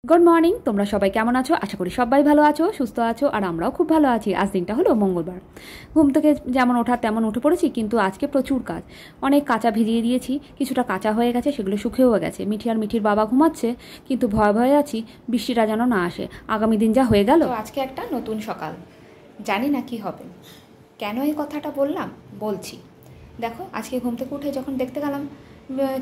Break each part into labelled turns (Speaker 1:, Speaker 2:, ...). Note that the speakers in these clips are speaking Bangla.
Speaker 1: গুড মর্নিং, তোমরা সবাই কেমন আছো? আশা করি সবাই ভালো আছো, সুস্থ আছো, আর আমরাও খুব ভালো আছি। আজ দিনটা হলো মঙ্গলবার। ঘুম থেকে যেমন ওঠা তেমন উঠে পড়েছি, কিন্তু আজকে প্রচুর কাজ। অনেক কাঁচা ভিজিয়ে দিয়েছি, কিছুটা কাঁচা হয়ে গেছে, সেগুলো শুকিয়েও গেছে। মিঠি আর মিঠির বাবা ঘুমাচ্ছে, কিন্তু ভয়ে ভয়ে আছি বৃষ্টিটা যেন না আসে। আগামী দিন যা হয়ে গেল। আজকে একটা নতুন সকাল, জানি না কি হবে। কেন এই কথাটা বললাম বলছি। দেখো, আজকে ঘুম থেকে উঠে যখন দেখতে গেলাম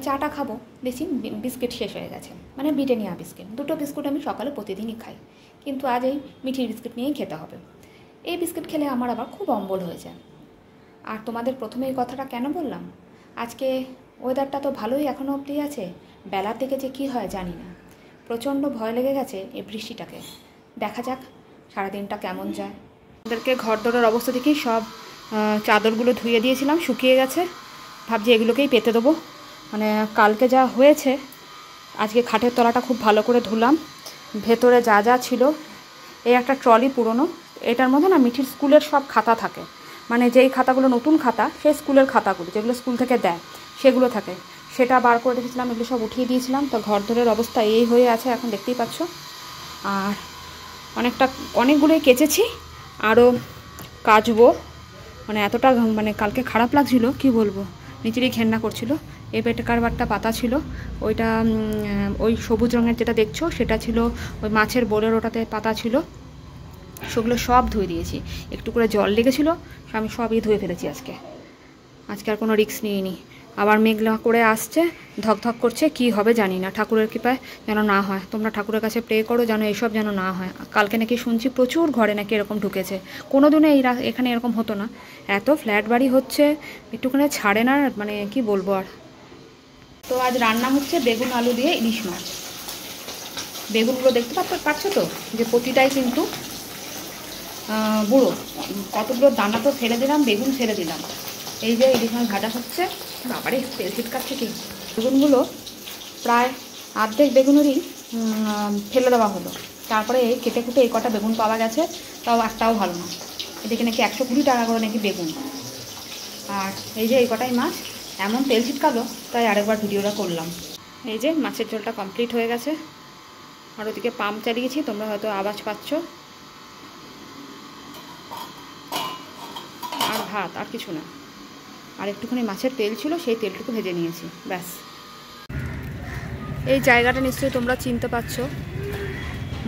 Speaker 1: চাটা খাবো, দেখছি বিস্কিট শেষ হয়ে গেছে, মানে ব্রিটানিয়া বিস্কিট। দুটো বিস্কুট আমি সকালে প্রতিদিনই খাই, কিন্তু আজ এই মিঠির বিস্কিট নিয়েই খেতে হবে। এই বিস্কিট খেলে আমার আবার খুব অম্বল হয়ে যায়। আর তোমাদের প্রথমে এই কথাটা কেন বললাম, আজকে ওয়েদারটা তো ভালোই এখনও অবধি আছে, বেলার দিকে যে কী হয় জানি না। প্রচণ্ড ভয় লেগে গেছে এই বৃষ্টিটাকে। দেখা যাক সারাদিনটা কেমন যায়। ওদেরকে ঘর দরের অবস্থা দেখেই সব চাদরগুলো ধুয়ে দিয়েছিলাম, শুকিয়ে গেছে। ভাবছি এগুলোকেই পেতে দেবো। মানে কালকে যা হয়েছে, আজকে খাটের তলাটা খুব ভালো করে ধুলাম। ভেতরে যা যা ছিল, এই একটা ট্রলি পুরনো, এটার মধ্যে না মিঠির স্কুলের সব খাতা থাকে। মানে যেই খাতাগুলো নতুন খাতা, সেই স্কুলের খাতাগুলো যেগুলো স্কুল থেকে দেয় সেগুলো থাকে, সেটা বার করে রেখেছিলাম। এগুলো সব উঠিয়ে দিয়েছিলাম। তো ঘর দরের অবস্থা এই হয়ে আছে এখন, দেখতেই পাচ্ছ। আর অনেকগুলোই কেচেছি, আরও কাচবো। মানে এতটা কালকে খারাপ লাগছিল কি বলবো, নিচেরই ঘেন্না করছিল। এই পেটকারবারটা পাতা ছিল, ওইটা ওই সবুজ রঙের যেটা দেখছো সেটা ছিল ওই মাছের বোলের, ওটাতে পাতা ছিল। সেগুলো সব ধুয়ে দিয়েছি। একটু করে জল লেগেছিলো, আমি সবই ধুয়ে ফেলেছি আজকে আর কোনো রিস্ক নিইনি। আবার মেঘলা করে আসছে, ধকধক করছে, কি হবে জানি না। ঠাকুরের কৃপায় যেন না হয়। তোমরা ঠাকুরের কাছে প্রে করো যেন এসব যেন না হয়। কালকে নাকি শুনছি প্রচুর ঘরে নাকি এরকম ঢুকেছে। কোনো দিনে এখানে এরকম হতো না। এত ফ্ল্যাট বাড়ি হচ্ছে, একটুখানি ছাড়ে না, মানে কি বলবো আর। তো আজ রান্না হচ্ছে বেগুন আলু দিয়ে ইলিশ মাছ। বেগুনগুলো দেখতে পাচ্ছো তো, যে প্রতিটাই কিন্তু বুড়ো। কতগুলো দানা তো ফেলে দিলাম, বেগুন ফেলে দিলাম। এই যে ইলিশ মাছ ভাজা হচ্ছে, বাবারে তেল ছিটকাচ্ছে কি। বেগুনগুলো প্রায় অর্ধেক বেগুনেরই ফেলে দেওয়া হলো। তারপরে কেটে কুটে এই কটা বেগুন পাওয়া গেছে, তাও একটাও ভালো না। এদিকে নাকি 120 টাকা করে নাকি বেগুন। আর এই যে এই কটাই মাছ, এমন তেল ছিটকালো, তাই আরেকবার ভিডিওটা করলাম। এই যে মাছের ঝোলটা কমপ্লিট হয়ে গেছে। আর ওদিকে পাম্প চালিয়েছি, তোমরা হয়তো আওয়াজ পাচ্ছ। আর ভাত, আর কিছু না। আর একটুখানি মাছের তেল ছিল, সেই তেলটুকু ভেজে নিয়েছি, ব্যাস। এই জায়গাটা নিশ্চয়ই তোমরা চিনতে পারছো,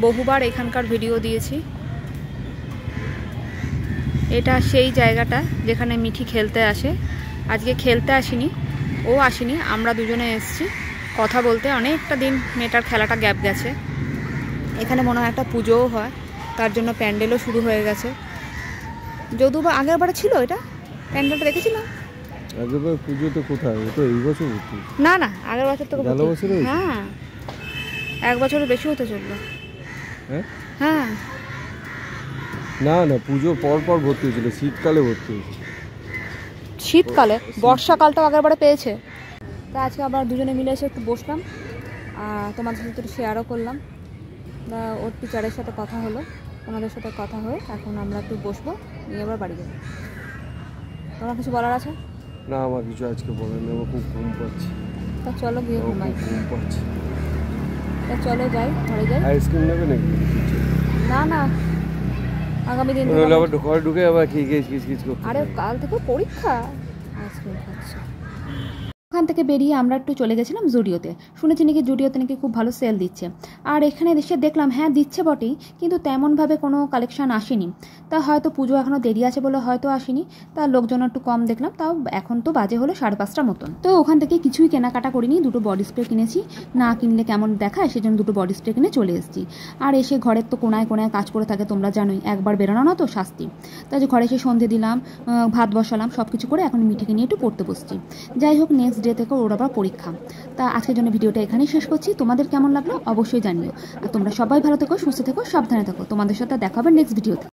Speaker 1: বহুবার এখানকার ভিডিও দিয়েছি। এটা সেই জায়গাটা যেখানে মিঠি খেলতে আসে। আজকে খেলতে আসেনি, ও আসেনি, আমরা দুজনে এসেছি কথা বলতে। অনেকটা দিন মেয়েটার খেলাটা গ্যাপ গেছে। এখানে মনে হয় একটা পুজোও হয়, তার জন্য প্যান্ডেলও শুরু হয়ে গেছে। যদিও বা আগের বারে ছিল, এটা প্যান্ডেলটা দেখেছিলাম।
Speaker 2: আগেরবার পুজোতে কোথায়? ওটা এই বছর হচ্ছে
Speaker 1: না, আগের বছর তো
Speaker 2: গেল বছর।
Speaker 1: হ্যাঁ, 1 বছরের বেশি হতে চললো। হ্যাঁ,
Speaker 2: না পুজোর পর ভর্তি হয়েছিল, শীতকালে ভর্তি হয়েছিল।
Speaker 1: শীতকালে? বর্ষাকালটাও আগেরবারে পেয়েছে। তা আজকে আবার দুজনে মিলে এসে একটু বসলাম, আর তোমাদের সাথে একটু শেয়ারও করলাম। ওর টিচারের সাথে কথা হলো, ওনাদের সাথে কথা হয়ে এখন আমরা একটু বসবো, নিয়ে এবার বাড়ি যাবো। তোমার কিছু বলার আছে?
Speaker 2: না, আমার কিছু আজকে বলার নেই, আমার খুব ঘুম পাচ্ছে।
Speaker 1: তা চলো গিয়ে ঘুমাই।
Speaker 2: ঘুম পাচ্ছে,
Speaker 1: তা চলো যাই, ঘরে যাই।
Speaker 2: আইসক্রিম নেবে নাকি?
Speaker 1: না, আগামী দিন
Speaker 2: আবার ঘরে ঢুকে আবার খিচ করতে।
Speaker 1: আরে কাল থেকে পরীক্ষা, আইসক্রিম খাচ্ছি। ওখান থেকে বেরিয়ে আমরা একটু চলে গেছিলাম জুডিওতে। শুনেছি নাকি জুডিওতে নাকি খুব ভালো সেল দিচ্ছে। আর এখানে এসে দেখলাম, হ্যাঁ দিচ্ছে বটেই, কিন্তু তেমনভাবে কোনো কালেকশান আসেনি। তা হয়তো পুজো এখনও দেরি আছে বলে হয়তো আসেনি, তা লোকজন একটু কম দেখলাম। তাও এখন তো বাজে হলো 5:30 মতন। তো ওখান থেকে কিছুই কেনাকাটা করিনি, দুটো বডি স্প্রে কিনেছি। না কিনলে কেমন দেখায়, সেজন্য দুটো বডি স্প্রে কিনে চলে এসেছি। আর এসে ঘরের তো কোনায় কোনায় কাজ করে থাকে, তোমরা জানোই, একবার বেরোনো না তো শাস্তি। তাই যে ঘরে এসে সন্ধে দিলাম, ভাত বসালাম, সব কিছু করে এখন মিঠিকে নিয়ে একটু পড়তে বসছি। যাই হোক, নেক্সট ডে থেকে ওর আবার পরীক্ষা। তা আজকের জন্য ভিডিওটা এখানেই শেষ করছি। তোমাদের কেমন লাগলো অবশ্যই জানিও। আর তোমরা সবাই ভালো থেকো, সুস্থ থেকো, সাবধানে থেকো। তোমাদের সাথে দেখা হবে নেক্সট ভিডিওতে।